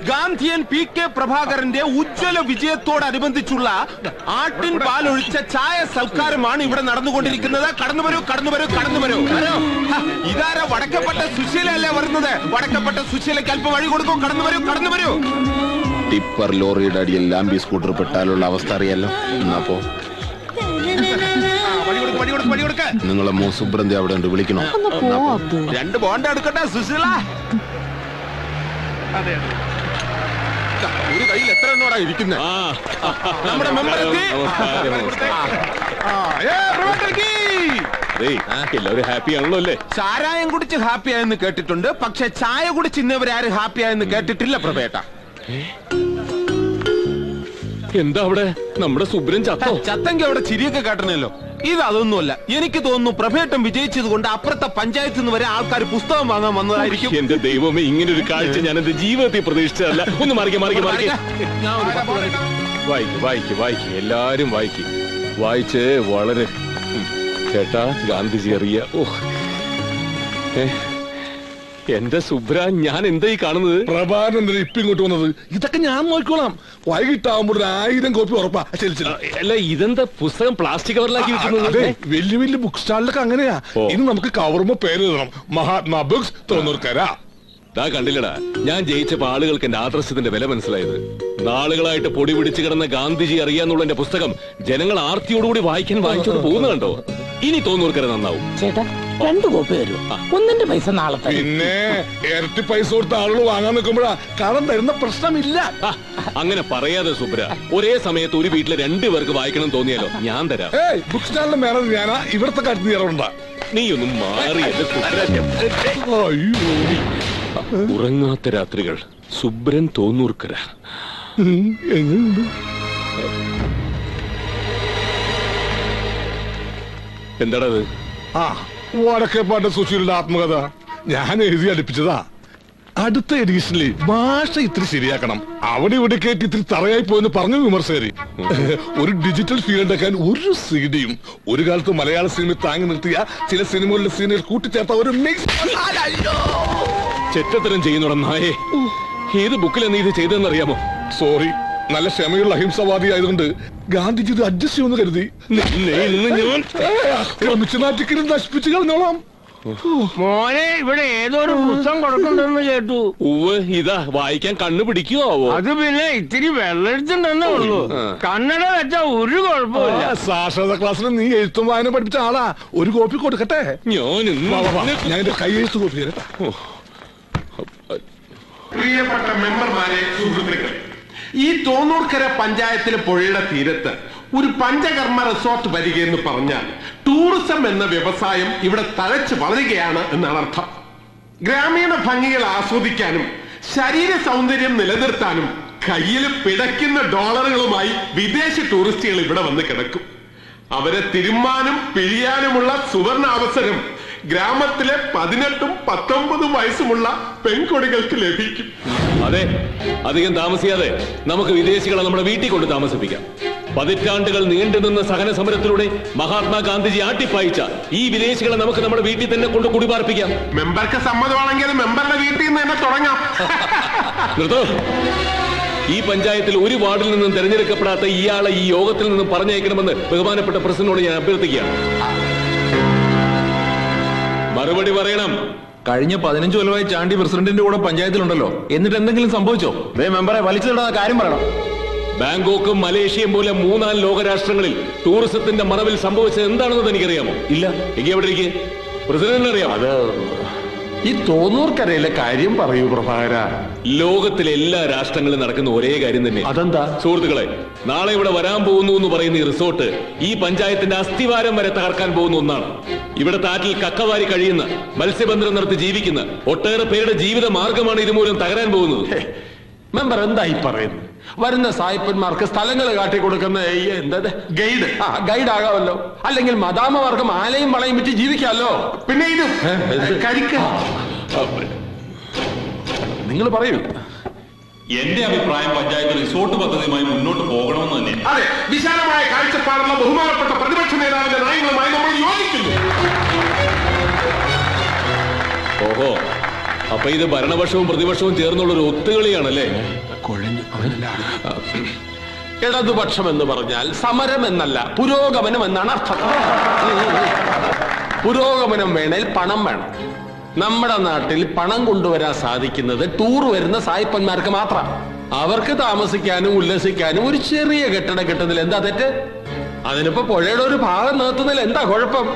Gandhian PK പ്രഭാകരന്റെ ഉജ്ജ്വല വിജയത്തോടനുബന്ധിച്ചുള്ള ആട്ടിൻ പാലൊഴിച്ച ചായ സൽക്കാരമാണ് ഇവിടെ നടന്നുകൊണ്ടിരിക്കുന്നത്. കടന്നു വരൂ, കടന്നു വരൂ, കടന്നു വരൂ. ഇതാരാ? വടക്കപ്പെട്ട സുശീലല്ലേ വരുന്നത്? വടക്കപ്പെട്ട സുശീലയ്ക്ക് അല്പം വഴി കൊടുക്കും. കടന്നു വരൂ, കടന്നു വരൂ. ടിപ്പർ ലോറിയുടെ അടിയിൽ ലാംബി സ്കൂട്ടർ പെട്ടാലുള്ള അവസ്ഥ അറിയാലോ. എന്നപ്പോ നിങ്ങളെ മോസുബ്രന്തി അവിടെ ഉണ്ട്, വിളിക്കണോ? 2 ബോണ്ട എടുക്കട്ടെ സുശീല. ഒരു കയ്യിൽ എത്ര എണ്ണോടാ ഇരിക്കുന്നത്? നമ്മുടെ മെമ്പർ എല്ലാവരും ഹാപ്പി ആണല്ലോ അല്ലേ? ചാരായം കുടിച്ച് ഹാപ്പി ആയെന്ന് കേട്ടിട്ടുണ്ട്, പക്ഷെ ചായ കുടിച്ച് ഇന്നവരാരും ഹാപ്പി ആയെന്ന് കേട്ടിട്ടില്ല പ്രഭേട്ട. എന്താ അവിടെ നമ്മുടെ സുബ്രൻ ചത്തോ? ചത്തെങ്കിൽ അവിടെ ചിരിയൊക്കെ കേട്ടണല്ലോ. ഇത് അതൊന്നുമല്ല. എനിക്ക് തോന്നുന്നു പ്രഭേട്ടം വിജയിച്ചത് കൊണ്ട് അപ്പുറത്തെ പഞ്ചായത്തിൽ നിന്ന് വരെ ആൾക്കാർ പുസ്തകം വാങ്ങാൻ വന്നതായിരിക്കും. എന്റെ ദൈവമേ, ഇങ്ങനെ ഒരു കാഴ്ച ഞാൻ എന്റെ ജീവിതത്തിൽ പ്രതീക്ഷിച്ചതല്ല. ഒന്ന് മാറിക്ക. വായിക്ക് എല്ലാരും വായിച്ച് വളരെ. ചേട്ടാ, ഗാന്ധിജി അറിയ. എന്റെ സുബ്ര, ഞാൻ എന്താ ഈ കാണുന്നത്? പ്രഭാകരൻ ഇപ്പൊ ഇങ്ങോട്ട് വന്നത്? ഇതൊക്കെ ഞാൻ നോക്കിക്കോളാം. വൈകിട്ടാവുമ്പോൾ 1000 കോപ്പി ഉറപ്പാ. അല്ല, ഇതെന്താ പുസ്തകം പ്ലാസ്റ്റിക് കവറിലാക്കി വെക്കുന്നത്? വലിയ വലിയ ബുക്ക് സ്റ്റാളിലൊക്കെ അങ്ങനെയാ. ഇനി നമുക്ക് കവറുമ്പോ പേര് എഴുതണം, മഹാത്മാ ബുക്സ്, തോന്നൂർക്കര. ദാ കണ്ടില്ലടാ, ഞാൻ ജയിച്ചപ്പോ ആളുകൾക്ക് എന്റെ ആദർശത്തിന്റെ വില മനസ്സിലായത്. നാളുകളായിട്ട് പൊടി പിടിച്ചു കിടന്ന ഗാന്ധിജി അറിയാന്നുള്ള എന്റെ പുസ്തകം ജനങ്ങൾ ആർത്തിയോടുകൂടി വായിച്ചോണ്ട് പോകുന്ന കണ്ടോ? ഇനി തോന്നൂർക്കര നന്നാവും. ചേട്ടാ, 2 കോപ്പി തരൂ. ഒന്നിന്റെ പൈസ നാളെ. പിന്നെ ഇരട്ടി പൈസ കൊടുത്ത ആളുകൾ വാങ്ങാൻ നിൽക്കുമ്പോഴാ കടം തരുന്ന പ്രശ്നമില്ല. അങ്ങനെ പറയാതെ സുബ്ര, ഒരേ സമയത്ത് ഒരു വീട്ടിലെ 2 പേർക്ക് വായിക്കണം തോന്നിയാലോ? ഞാൻ തരാം. ബുക്ക് സ്റ്റാളിന്റെ മേലെ ഞാനാ, ഇവിടത്തെ കാര്യത്തിൽ നേരമുണ്ടാ. നീ ഒന്നും മാറി. ഉറങ്ങാത്ത രാത്രികൾ, സുബ്രൻ തോന്നൂർക്കര. എങ്ങനെയുണ്ട്? എന്താണത്? വടക്കേപ്പാട്ട് സുശീലിന്റെ ആത്മകഥ ഞാൻ എഴുതി അടുപ്പിച്ചതാ. അടുത്ത എഡീഷനിൽ ഭാഷ ഇത്തിരി ശരിയാക്കണം. അവിടെ ഇവിടെ കേട്ട് ഇത്തിരി തറയായി പോയെന്ന് പറഞ്ഞു വിമർശകര്. ഒരു ഡിജിറ്റൽ ഫീൽ ഉണ്ടാക്കാൻ ഒരു സീഡിയും ഒരു കാലത്ത് മലയാള സിനിമ താങ്ങി നിർത്തിയ ചില സിനിമകളിലെ സീനുകൾ കൂട്ടിച്ചേർത്ത ഒരു മിക്സ്. ചെറ്റത്തരം ചെയ്യുന്നുട നായേ. ഏത് ബുക്കിലാണ് നീ ഇത് ചെയ്തതെന്നറിയാമോ? സോറി, നല്ല ക്ഷമയുള്ള അഹിംസവാദി ആയതുകൊണ്ട് ഗാന്ധിജി ഇത് അഡ്ജസ്റ്റ് ചെയ്യുമെന്ന് കരുതി. നാട്ടിക്കലും നശിപ്പിച്ചു കളഞ്ഞോളാം. മോനെ, ഇവിടെ ഏതൊരു പുസ്തകം കൊടുക്കണ്ടെന്ന് കേട്ടു. ഇതാ വായിക്കാൻ കണ്ണു പിടിക്കുവോ? അത് പിന്നെ ഇത്തിരി വെള്ളെടുത്തുണ്ടെന്നേ ഉള്ളൂ. കണ്ണട വെച്ചാ ഒരു കുഴപ്പമില്ല. സാക്ഷരതാ ക്ലാസ്സിൽ നീ എഴുത്തും വായന പഠിപ്പിച്ച ആളാ. ഒരു കോപ്പി കൊടുക്കട്ടെ? ഞാൻ എന്റെ കൈ എഴുത്ത് കോപ്പി തരട്ടെ. പ്രിയപ്പെട്ട മെമ്പർമാരെ, സുഹൃത്തുക്കളെ, ഈ തോന്നൂർക്കര പഞ്ചായത്തിലെ പുഴയുടെ തീരത്ത് ഒരു പഞ്ചകർമ്മ റിസോർട്ട് വരികയെന്ന് പറഞ്ഞാൽ ടൂറിസം എന്ന വ്യവസായം ഇവിടെ തഴച്ചു വളരുകയാണ് എന്നാണ് അർത്ഥം. ഗ്രാമീണ ഭംഗികൾ ആസ്വദിക്കാനും ശരീര സൗന്ദര്യം നിലനിർത്താനും കയ്യിൽ പിടയ്ക്കുന്ന ഡോളറുകളുമായി വിദേശ ടൂറിസ്റ്റുകൾ ഇവിടെ വന്ന് കിടക്കും. അവരെ തിരുമ്മാനും പിഴിയാനുമുള്ള സുവർണ അവസരം ഗ്രാമത്തിലെ 18ഉം 19ഉം വയസ്സുമുള്ള പെൺകൊടികൾക്ക് ലഭിക്കും. അതെ, അധികം താമസിയാതെ നമുക്ക് വിദേശികളെ നമ്മുടെ വീട്ടിൽ കൊണ്ട് താമസിപ്പിക്കാം. പതിറ്റാണ്ടുകൾ നീണ്ടുനിന്ന സഹന സമരത്തിലൂടെ മഹാത്മാഗാന്ധിജി ആട്ടിപ്പായിച്ച ഈ വിദേശികളെ നമുക്ക് നമ്മുടെ വീട്ടിൽ തന്നെ കൊണ്ട് കുടിപാർപ്പിക്കാം. മെമ്പർക്ക് സമ്മതമാണെങ്കിൽ അത് മെമ്പറുടെ വീട്ടിൽ നിന്ന് തന്നെ തുടങ്ങാം. നിർത്തോ. ഈ പഞ്ചായത്തിൽ ഒരു വാർഡിൽ നിന്നും തെരഞ്ഞെടുക്കപ്പെടാത്ത ഇയാളെ ഈ യോഗത്തിൽ നിന്നും പറഞ്ഞയക്കണമെന്ന് ബഹുമാനപ്പെട്ട പ്രസിഡന്റിനോട് ഞാൻ അഭ്യർത്ഥിക്കുകയാണ്. മറുപടി പറയണം. കഴിഞ്ഞ 15 കൊല്ലമായി ചാണ്ടി പ്രസിഡന്റിന്റെ കൂടെ പഞ്ചായത്തിലുണ്ടല്ലോ, എന്നിട്ട് എന്തെങ്കിലും സംഭവിച്ചോ? മെമ്പറെ വലിച്ചിടുന്ന കാര്യം പറയണം. ബാങ്കോക്കും മലേഷ്യയും പോലെ 3-4 ലോകരാഷ്ട്രങ്ങളിൽ ടൂറിസത്തിന്റെ മറവിൽ സംഭവിച്ചത് എന്താണെന്ന് എനിക്കറിയാമോ? ഇല്ല. എങ്കിൽ എവിടെ ഇരിക്കെ? പ്രസിഡന്റിന് അറിയാം. അത് ഈ തോന്നൂർക്കരയിലെ കാര്യം പറയൂ പ്രഭാകര. ലോകത്തിലെ എല്ലാ രാഷ്ട്രങ്ങളിലും നടക്കുന്ന ഒരേ കാര്യം തന്നെ. അതെന്താ? സുഹൃത്തുക്കളെ, നാളെ ഇവിടെ വരാൻ പോകുന്നു എന്ന് പറയുന്ന ഈ റിസോർട്ട് ഈ പഞ്ചായത്തിന്റെ അസ്ഥിവാരം വരെ തകർക്കാൻ പോകുന്ന ഒന്നാണ്. ഇവിടെ താറ്റിൽ കക്കവാരി കഴിയുന്ന, മത്സ്യബന്ധനം നടത്തി ജീവിക്കുന്ന ഒട്ടേറെ പേരുടെ ജീവിത മാർഗമാണ് ഇതുമൂലം തകരാൻ പോകുന്നത്. മെമ്പർ എന്തായി പറയുന്നു? വരുന്ന സായിപ്പന്മാർക്ക് സ്ഥലങ്ങൾ കാട്ടിക്കൊടുക്കുന്ന ഗൈഡ് ആകാമല്ലോ. അല്ലെങ്കിൽ മദാമമാർക്ക് മാലയും വളയും വിറ്റ് ജീവിക്കാമല്ലോ. പിന്നെ ഇത് കരിക്ക. നിങ്ങൾ പറയൂ. എന്റെ അഭിപ്രായം പഞ്ചായത്ത് റിസോർട്ട് പദ്ധതിയുമായി മുന്നോട്ട് പോകണമെന്ന് തന്നെ. അതെ, വിശാലമായ കാഴ്ചപ്പാടുള്ള ബഹുമാനപ്പെട്ട പ്രതിപക്ഷ നേതാവിന്റെ നയങ്ങളുമായി നമ്മൾ യോജിക്കുന്നു. ഓഹോ, അപ്പൊ ഇത് ഭരണപക്ഷവും പ്രതിപക്ഷവും ചേർന്നുള്ള ഒരു ഒത്തുകളിയാണല്ലേ? കുഴഞ്ഞു അവനല്ല. ഇടതുപക്ഷം എന്ന് പറഞ്ഞാൽ സമരം എന്നല്ല, പുരോഗമനം എന്നാണ് അർത്ഥം. പുരോഗമനം വേണേൽ പണം വേണം. നമ്മുടെ നാട്ടിൽ പണം കൊണ്ടുവരാൻ സാധിക്കുന്നത് ടൂർ വരുന്ന സായിപ്പന്മാർക്ക് മാത്രം. അവർക്ക് താമസിക്കാനും ഉല്ലസിക്കാനും ഒരു ചെറിയ കെട്ടിടം കിട്ടുന്നതിൽ എന്താ തെറ്റ്? അതിനിപ്പോ പുഴയുടെ ഒരു ഭാഗം നിർത്തുന്നതിൽ എന്താ കുഴപ്പം?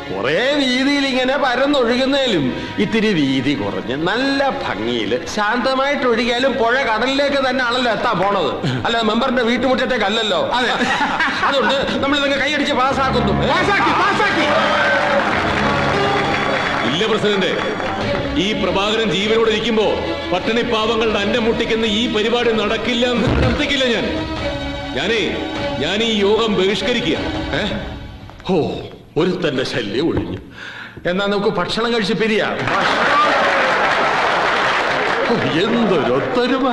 കുറെ വീതിയിൽ ഇങ്ങനെ പരന്നൊഴുകുന്നതിലും ഇത്തിരി വീതി കുറഞ്ഞ് നല്ല ഭംഗിയിൽ ശാന്തമായിട്ട് ഒഴുകിയാലും പുഴ കടലിലേക്ക് തന്നെ ആണല്ലോ എത്താൻ പോണത്. അല്ല മെമ്പറിന്റെ വീട്ടുമുറ്റത്തേക്കല്ലല്ലോ. അതെ, അതുകൊണ്ട് നമ്മൾ ഇതൊക്കെ കൈയടിച്ച് പാസ്സാക്കുന്നു. ഇല്ല പ്രസിഡന്റ്, ഈ പ്രഭാകരൻ ജീവനോടെ ഇരിക്കുമ്പോ പട്ടിണി പാവങ്ങളുടെ അന്നം മുട്ടിക്കുന്ന ഈ പരിപാടി നടക്കില്ല എന്ന് പ്രവർത്തിക്കില്ല. ഞാൻ ഈ യോഗം ബഹിഷ്കരിക്കുക. ഓ, ഒരുത്തന്റെ ശല്യം ഒഴിഞ്ഞു. എന്നാ നമുക്ക് ഭക്ഷണം കഴിച്ച് പിരിയാം. എന്തൊരൊത്തൊരുമ.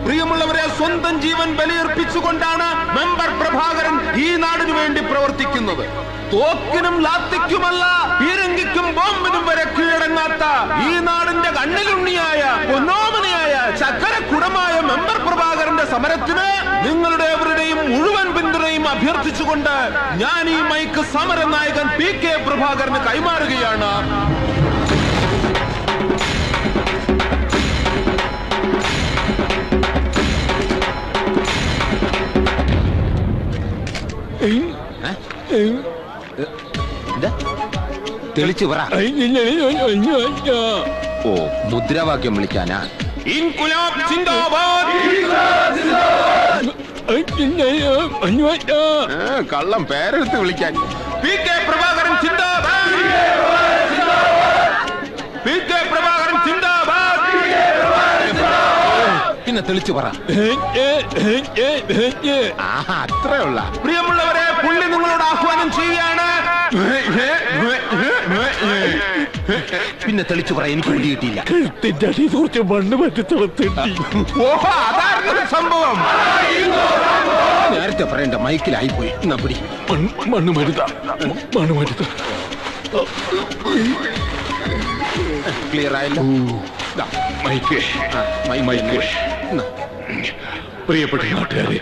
പ്രിയമുള്ളവരെ, സ്വന്തം ജീവൻ ബലിയർപ്പിച്ചുകൊണ്ടാണ് മെമ്പർ പ്രഭാകരൻ ഈ നാടിനു വേണ്ടി പ്രവർത്തിക്കുന്നത്. തോക്കിനും ലാത്തിക്കുമല്ല, പീരങ്കിക്കും ബോംബിനും വരെ കീഴടങ്ങാത്ത ഈ നാടിന്റെ കണ്ണിലുണ്ണിയായ പൊന്നോമനയായ ചക്കരക്കുടമായ മെമ്പർ പ്രഭാകരന്റെ സമരത്തിന് നിങ്ങളുടെ എവരുടെയും മുഴുവൻ പിന്തുണയും അഭ്യർത്ഥിച്ചുകൊണ്ട് ഞാൻ ഈ മൈക്ക് സമര നായകൻ PK പ്രഭാകരന് കൈമാറുകയാണ്. തെളിച്ചു പറ. ഓ, മുദ്രാവാക്യം വിളിക്കാനാ? ഇൻകുലാബ് സിന്ദാബാദ്. കള്ളം പേരെടുത്ത് വിളിക്കാൻ. PK പ്രഭാകരൻ സിന്ദാബാദ്. PK പ്രഭാകരൻ സിന്ദാബാദ്. പിന്നെ തെളിച്ചു പറ. അത്രേ ഉള്ള. പ്രിയമുള്ളവരെ, പുള്ളി നിങ്ങളോട് ആഹ്വാനം ചെയ്യാണ്. പിന്നെ തെളിച്ചു പറ. എനിക്ക് പിടി കിട്ടിയില്ല. ഓഹോ, അതായിരുന്നു സംഭവം. നേരത്തെ പറയണ്ട, മൈക്കിലായിപ്പോയി. പിടി. മണ്ണ് മരുത. ക്ലിയർ ആയല്ലോ. മൈക്ക്. പ്രിയപ്പെട്ട നാട്ടുകാരെ,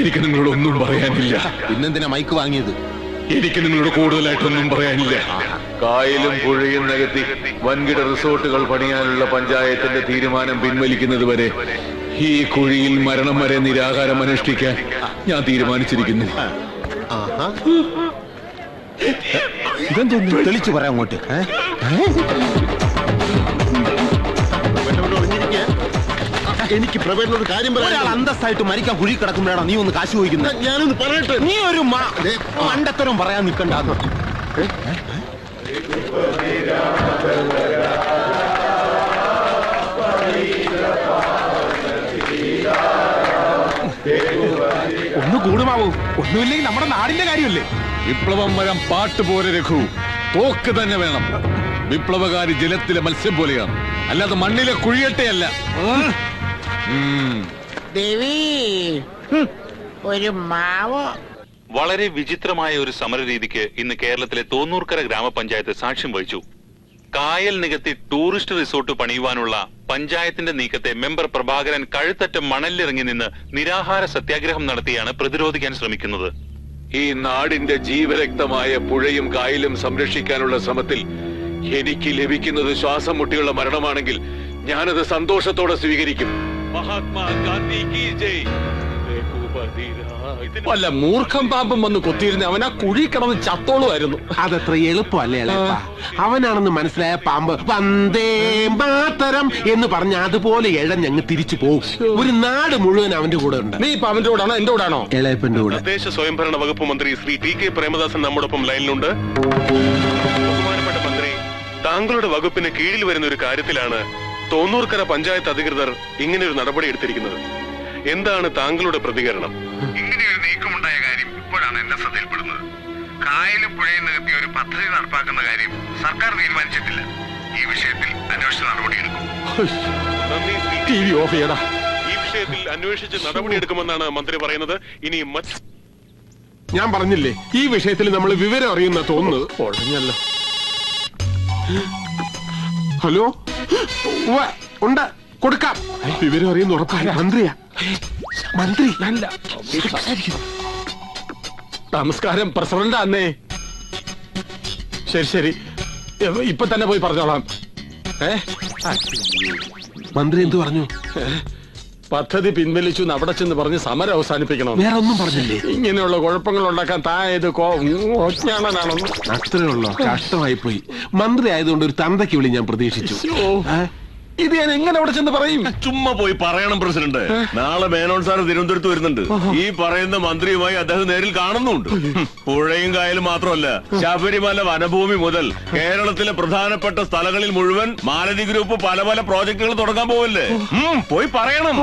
എനിക്ക് നിങ്ങളോട് ഒന്നും പറയാനില്ല. പിന്നെന്തിനാ മൈക്ക് വാങ്ങിയത്? എനിക്ക് നിങ്ങളോട് കൂടുതലായിട്ടൊന്നും പറയാനില്ല. കായലും പുഴയും നികത്തി വൻകിട റിസോർട്ടുകൾ പണിയാനുള്ള പഞ്ചായത്തിന്റെ തീരുമാനം പിൻവലിക്കുന്നത് വരെ ഈ കുഴിയിൽ മരണം വരെ നിരാഹാരം അനുഷ്ഠിക്കാൻ ഞാൻ തീരുമാനിച്ചിരിക്കുന്നു. ഇതെന്തോന്നു? തെളിച്ചു പറയാം അങ്ങോട്ട്. എനിക്ക് പ്രവേശനോട് കാര്യം ഒരാൾ അന്തസ്സായിട്ട് മരിക്കാൻ കുഴി കിടക്കുമ്പോഴാണ് നീ ഒന്ന് കാശ് ചോദിക്കുന്നത്. ഞാനൊന്ന് പറയട്ടെ. നീ ഒരു മണ്ടത്തരം പറയാൻ നിൽക്കണ്ടാന്ന്. ഒന്ന് കൂടുമാവൂ. ഒന്നുമില്ലെങ്കിൽ നമ്മുടെ നാടിന്റെ കാര്യമല്ലേ. വിപ്ലവം വരാൻ പാട്ട് പോലെ രഘു, തോക്ക് തന്നെ വേണം. വിപ്ലവകാരി ജലത്തിലെ മത്സ്യം പോലെയാണ്, അല്ലാതെ മണ്ണിലെ കുഴിയട്ടയല്ല. ദേവി, ഒരു മാവോ. വളരെ വിചിത്രമായ ഒരു സമര രീതിക്ക് ഇന്ന് കേരളത്തിലെ തോന്നൂർക്കര ഗ്രാമപഞ്ചായത്ത് സാക്ഷ്യം വഹിച്ചു. കായൽ നികത്തി ടൂറിസ്റ്റ് റിസോർട്ട് പണിയുവാനുള്ള പഞ്ചായത്തിന്റെ നീക്കത്തെ മെമ്പർ പ്രഭാകരൻ കഴുത്തറ്റം മണലിലിറങ്ങി നിന്ന് നിരാഹാര സത്യാഗ്രഹം നടത്തിയാണ് പ്രതിരോധിക്കാൻ ശ്രമിക്കുന്നത്. ഈ നാടിന്റെ ജീവരക്തമായ പുഴയും കായലും സംരക്ഷിക്കാനുള്ള ശ്രമത്തിൽ എനിക്ക് ലഭിക്കുന്നത് ശ്വാസം മുട്ടിയുള്ള മരണമാണെങ്കിൽ ഞാനത് സന്തോഷത്തോടെ സ്വീകരിക്കും. മഹാത്മാഗാന്ധി കി ജയ്. വല്ല മൂർഖം പാമ്പും വന്ന് കൊത്തിയിരുന്ന അവനാ കുഴി കിടന്ന് ചത്തോളുമായിരുന്നു. അതത്ര എളുപ്പമല്ലേ അല്ലേപ്പ? അവനാണെന്ന് മനസ്സിലായ പാമ്പ് വന്ദേ മാതരം എന്ന് പറഞ്ഞ അതുപോലെ എഴഞ്ഞങ്ങ് തിരിച്ചു പോകും. ഒരു നാട് മുഴുവൻ അവന്റെ കൂടെ ഉണ്ട്. നീ ഇപ്പൊ അവന്റെ കൂടാണോ എന്റെ കൂടാണോ? ഇളയപ്പന്റെ കൂടെ. തദ്ദേശ സ്വയംഭരണ വകുപ്പ് മന്ത്രി ശ്രീ TK പ്രേമദാസൻ നമ്മോടൊപ്പം ലൈനിലുണ്ട്. ബഹുമാനപ്പെട്ട മന്ത്രി, താങ്കളുടെ വകുപ്പിന് കീഴിൽ വരുന്ന ഒരു കാര്യത്തിലാണ് തോന്നൂർക്കര പഞ്ചായത്ത് അധികൃതർ ഇങ്ങനെ ഒരു നടപടി എടുത്തിരിക്കുന്നത്. എന്താണ് താങ്കളുടെ പ്രതികരണം? ഇങ്ങനെയൊരു നീക്കമുണ്ടായ കാര്യം ഇപ്പോഴാണ് എന്റെ ശ്രദ്ധയിൽപ്പെടുന്നത്. കായലും പുഴയും നികത്തി ഒരു പദ്ധതി നടപ്പാക്കുന്ന കാര്യം സർക്കാർ തീരുമാനിച്ചിട്ടില്ല. ഈ വിഷയത്തിൽ അന്വേഷിച്ച നടപടിയെടുക്കും. TV ഓഫ് ചെയ്യടാ. ഈ വിഷയത്തിൽ അന്വേഷിച്ച് നടപടിയെടുക്കുമെന്നാണ് മന്ത്രി പറയുന്നത്. ഇനി ഞാൻ പറഞ്ഞില്ലേ ഈ വിഷയത്തിൽ നമ്മൾ വിവരം അറിയുന്ന തോന്നുന്നത്. ഒഴിഞ്ഞല്ലോ. ഹലോ, ഉവ്വ്, ഉണ്ട്, കൊടുക്കാം. വിവരം അറിയുന്ന ഉറപ്പായി. മന്ത്രിയാ, മന്ത്രി. നമസ്കാരം പ്രസിഡന്റ് അന്നേ. ശരി ശരി, ഇപ്പൊ തന്നെ പോയി പറഞ്ഞോളാം. മന്ത്രി എന്തു പറഞ്ഞു? പദ്ധതി പിൻവലിച്ചു അവിടെ ചെന്ന് പറഞ്ഞ് സമരം അവസാനിപ്പിക്കണം. വേറെ ഒന്നും പറഞ്ഞില്ലേ? ഇങ്ങനെയുള്ള കുഴപ്പങ്ങൾ ഉണ്ടാക്കാൻ തായത് ഒജ്ഞാണനാണെന്ന്. അത്രേ ഉള്ളോ? കഷ്ടമായി പോയി. മന്ത്രി ആയതുകൊണ്ട് ഒരു തന്തയ്ക്ക് വിളി ഞാൻ പ്രതീക്ഷിച്ചു. ഇത് ഞാൻ എങ്ങനെ അവിടെ ചെന്ന് പറയും? ചുമ്മാ പോയി പറയണം പ്രസിഡന്റ്. നാളെ മേനോൻ സാർ തിരുവനന്തപുരത്ത് വരുന്നുണ്ട്. ഈ പറയുന്ന മന്ത്രിയുമായി അദ്ദേഹം നേരിൽ കാണുന്നുണ്ട്. പുഴയും കായലും മാത്രമല്ല, ശബരിമല വനഭൂമി മുതൽ കേരളത്തിലെ പ്രധാനപ്പെട്ട സ്ഥലങ്ങളിൽ മുഴുവൻ മാലതി ഗ്രൂപ്പ് പല പല പ്രോജക്ടുകൾ തുടങ്ങാൻ പോവല്ലേ. പോയി പറയണം.